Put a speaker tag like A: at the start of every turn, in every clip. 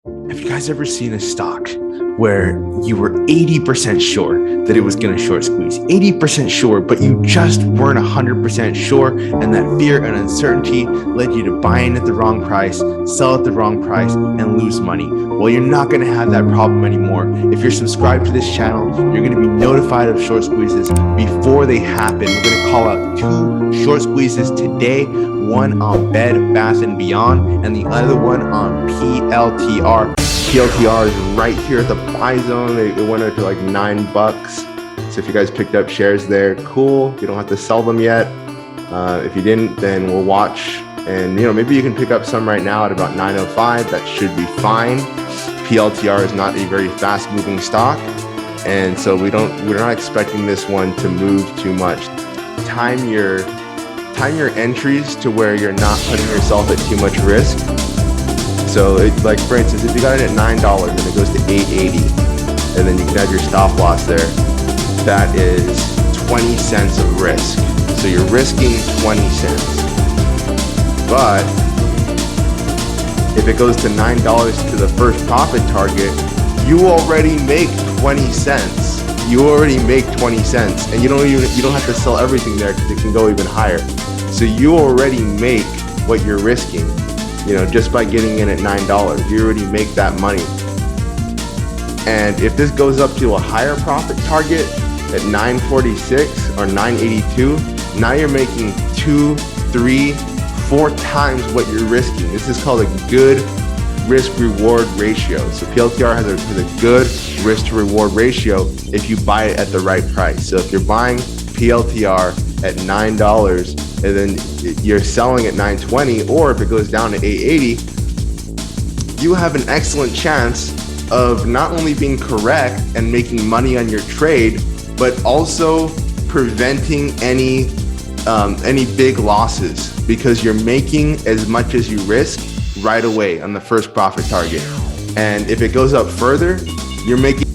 A: Have you guys ever seen a stock where you were 80% sure that it was going to short squeeze, 80% sure, but you just weren't 100% sure, and that fear and uncertainty led you to buy in at the wrong price, sell at the wrong price, and lose money? Well, you're not going to have that problem anymore. If you're subscribed to this channel, you're going to be notified of short squeezes before they happen. We're going to call out 2 short squeezes today, one on Bed Bath and Beyond, and the other one on PLTR. PLTR is right here at the buy zone. It went up to like $9. So if you guys picked up shares there, cool. You don't have to sell them yet. If you didn't, then we'll watch. And maybe you can pick up some right now at about $9.05. That should be fine. PLTR is not a very fast moving stock, and so we're not expecting this one to move too much. Time your entries to where you're not putting yourself at too much risk. So like for instance, if you got it at $9 and it goes to $8.80, and then you can have your stop loss there, that is 20 cents of risk. So you're risking 20 cents. But if it goes to $9 to the first profit target, you already make 20 cents. You already make 20 cents, and you don't have to sell everything there because it can go even higher. So you already make what you're risking. Just by getting in at $9, you already make that money. And if this goes up to a higher profit target at $9.46 or $9.82, now you're making 2, 3, 4 times what you're risking. This is called a good risk-reward ratio. So PLTR has a good risk-to-reward ratio if you buy it at the right price. So if you're buying PLTR at $9 and then you're selling at $9.20, or if it goes down to $8.80, you have an excellent chance of not only being correct and making money on your trade, but also preventing any big losses, because you're making as much as you risk right away on the first profit target. And if it goes up further, you're making...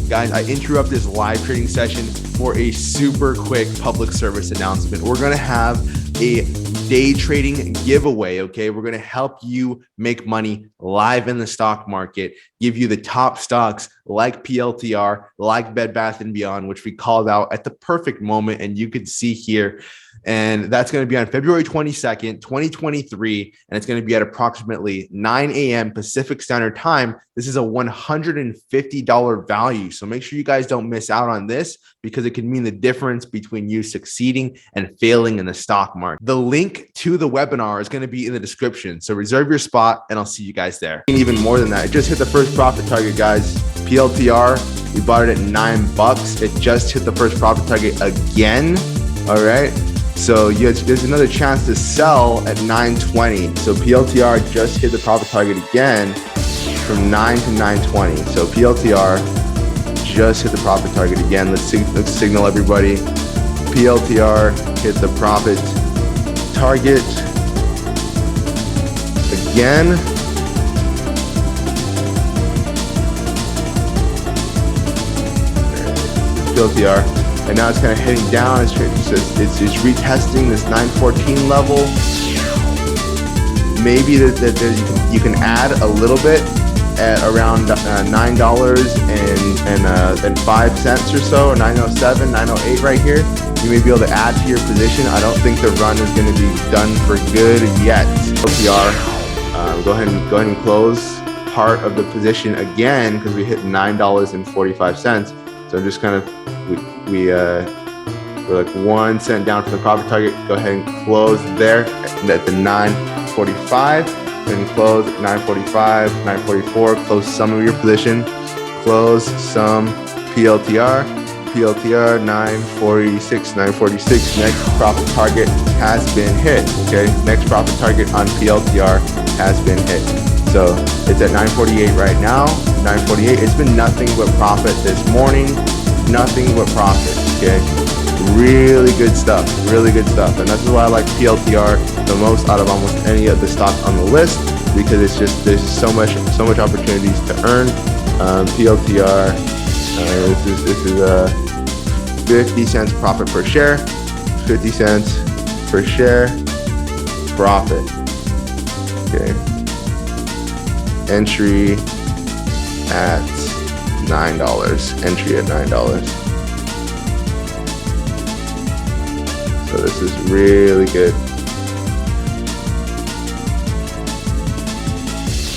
A: Guys, I interrupt this live trading session for a super quick public service announcement. We're going to have a day trading giveaway, okay? We're going to help you make money live in the stock market, give you the top stocks like PLTR, like Bed Bath and Beyond, which we called out at the perfect moment, and you can see here. And that's going to be on February 22nd, 2023, and it's going to be at approximately 9 a.m. Pacific Standard Time. This is a $150 value, so make sure you guys don't miss out on this, because it can mean the difference between you succeeding and failing in the stock market. The link to the webinar is going to be in the description, so reserve your spot, and I'll see you guys there. And even more than that, it just hit the first profit target, guys. PLTR, we bought it at $9. It just hit the first profit target again. All right. So there's another chance to sell at $9.20. So PLTR just hit the profit target again from $9 to $9.20. So PLTR just hit the profit target again. Let's signal everybody. PLTR hit the profit target again. PLTR. And now it's kind of heading down. It's retesting this 914 level. Maybe that you can add a little bit at around $9 and 5 cents or so, or 907, 908 right here. You may be able to add to your position. I don't think the run is going to be done for good yet. PLTR, go ahead and close part of the position again, because we hit $9.45. So I'm just kind of we're like 1 cent down from the profit target. Go ahead and close there at the 9.45, and close at 9.45, 9.44. Close some of your position. Close some PLTR. 9.46, 9.46. Next profit target has been hit. Okay, next profit target on PLTR has been hit. So it's at 9.48 right now. 9.48. It's been nothing but profit this morning. Nothing but profit. Okay, really good stuff. Really good stuff. And that's why I like PLTR the most out of almost any of the stocks on the list, because it's just there's so much opportunities to earn. PLTR. This is 50 cents profit per share. 50 cents per share profit. Okay. Entry at $9. Entry at $9. So this is really good.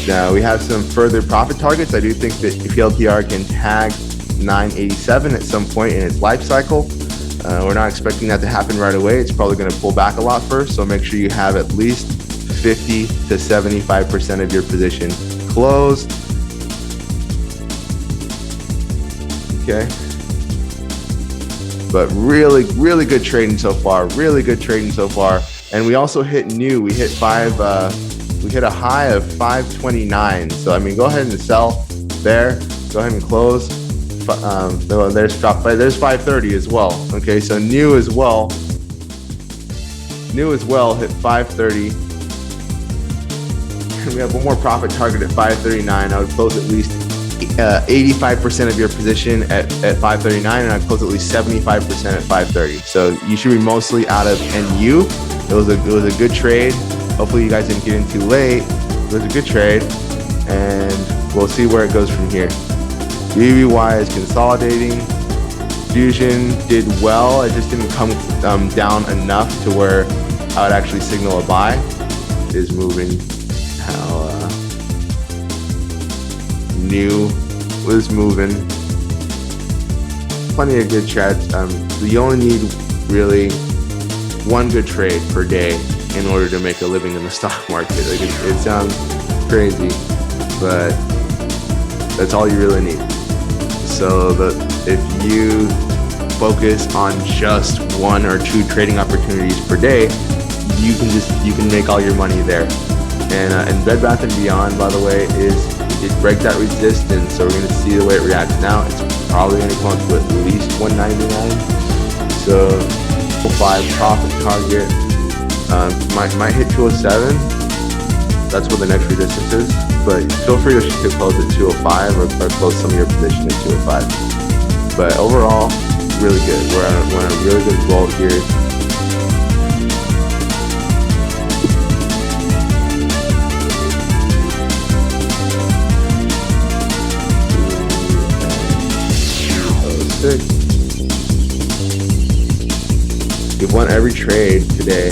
A: Now we have some further profit targets. I do think that PLTR can tag 987 at some point in its life cycle. We're not expecting that to happen right away. It's probably going to pull back a lot first. So make sure you have at least 50 to 75% of your position closed. Okay. But really, really good trading so far. Really good trading so far. And we also hit new. We hit we hit a high of 529. So I mean, go ahead and sell there. Go ahead and close. There's 530 as well. Okay, so new as well hit 530. And we have one more profit target at 539. I would close at least 85% of your position at 539, and I'd close at least 75% at 530. So you should be mostly out of NU. It was a good trade. Hopefully you guys didn't get in too late. It was a good trade, and we'll see where it goes from here. BBBY is consolidating. Fusion did well. It just didn't come down enough to where I would actually signal a buy. It is moving. How new was moving. Plenty of good trades. You only need really one good trade per day in order to make a living in the stock market. Like it sounds crazy, but that's all you really need. So if you focus on just one or two trading opportunities per day, you can make all your money there. And Bed Bath & Beyond, by the way, it break that resistance. So we're going to see the way it reacts now. It's probably going to come up to at least 199. So 5 profit target. Might hit 207. That's what the next resistance is. But feel free to close at 205 or close some of your position at 205. But overall, really good. We're on a really good roll here. We've won every trade today.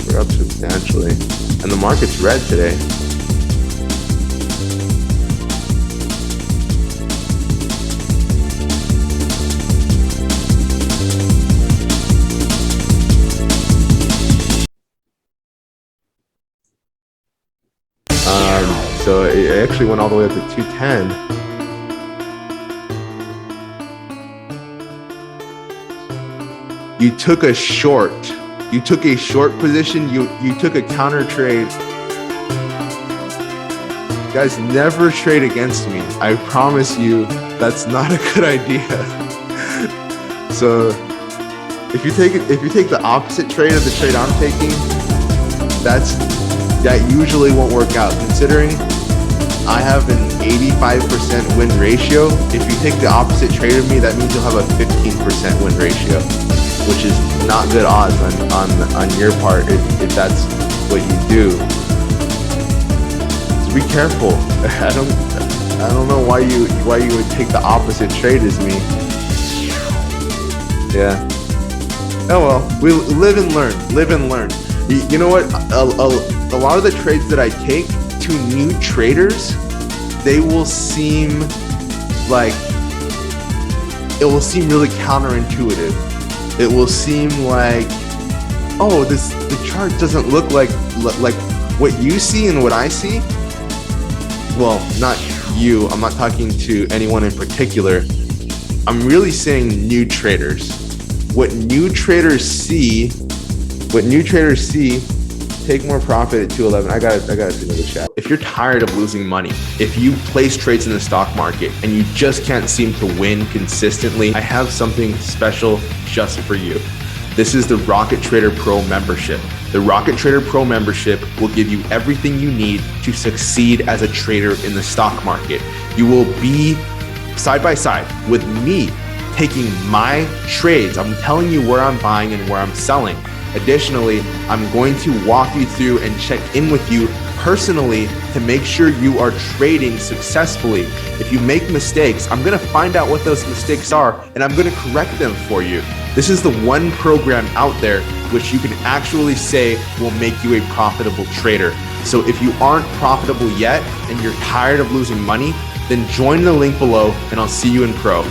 A: We're up substantially. And the market's red today. So it actually went all the way up to 210. You took a short. You took a short position. You took a counter trade. You guys, never trade against me. I promise you, that's not a good idea. So if you take the opposite trade of the trade I'm taking, that usually won't work out. Considering I have an 85% win ratio, if you take the opposite trade of me, that means you'll have a 15% win ratio, which is not good odds on your part if that's what you do. So be careful. I don't know why you would take the opposite trade as me. Yeah. Oh well, we live and learn. Live and learn. You know what? A lot of the trades that I take to new traders, they will seem like it will seem really counterintuitive. It will seem like, oh, the chart doesn't look like what you see and what I see. Well, not you. I'm not talking to anyone in particular. I'm really saying new traders. What new traders see, take more profit at 211. I gotta see another chat. If you're tired of losing money, if you place trades in the stock market and you just can't seem to win consistently, I have something special just for you. This is the Rocket Trader Pro membership. The Rocket Trader Pro membership will give you everything you need to succeed as a trader in the stock market. You will be side by side with me taking my trades. I'm telling you where I'm buying and where I'm selling. Additionally, I'm going to walk you through and check in with you personally to make sure you are trading successfully. If you make mistakes, I'm going to find out what those mistakes are and I'm going to correct them for you. This is the one program out there which you can actually say will make you a profitable trader. So if you aren't profitable yet and you're tired of losing money, then join the link below and I'll see you in pro.